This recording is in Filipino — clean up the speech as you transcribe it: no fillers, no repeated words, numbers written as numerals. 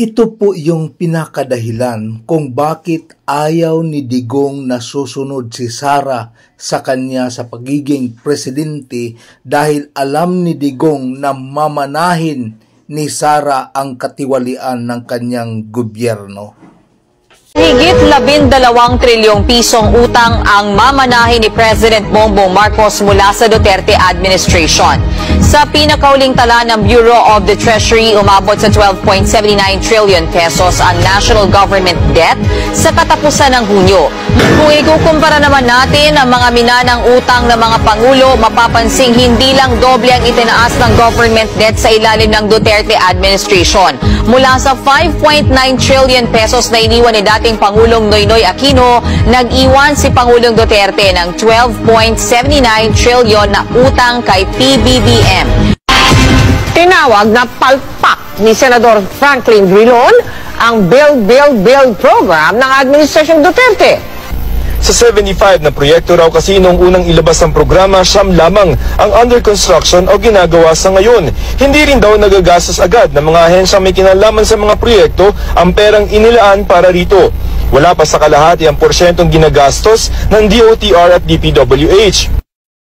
Ito po yung pinakadahilan kung bakit ayaw ni Digong na susunod si Sara sa kanya sa pagiging presidente, dahil alam ni Digong na mamanahin ni Sara ang katiwalian ng kanyang gobyerno. Higit 12 trilyong pisong utang ang mamanahin ni President Bongbong Marcos mula sa Duterte administration. Sa pinakauling tala ng Bureau of the Treasury, umabot sa 12.79 trillion pesos ang national government debt sa katapusan ng Hunyo. Kung ikukumpara naman natin ang mga minanang utang ng mga pangulo, mapapansing hindi lang doble ang itinaas ng government debt sa ilalim ng Duterte administration. Mula sa 5.9 trillion pesos na iniwan ni dating Pangulong Noynoy Aquino, nag-iwan si Pangulong Duterte ng 12.79 trillion na utang kay PBBM. Tinawag na palpak ni Senador Franklin Drilon ang Build program ng Administrasyong Duterte. Sa 75 na proyekto raw kasi nung unang ilabas ang programa, siyam lamang ang under construction o ginagawa sa ngayon. Hindi rin daw nagagastos agad ng mga ahensyang may kinalaman sa mga proyekto ang perang inilaan para rito. Wala pa sa kalahati ang porsyentong ginagastos ng DOTR at DPWH.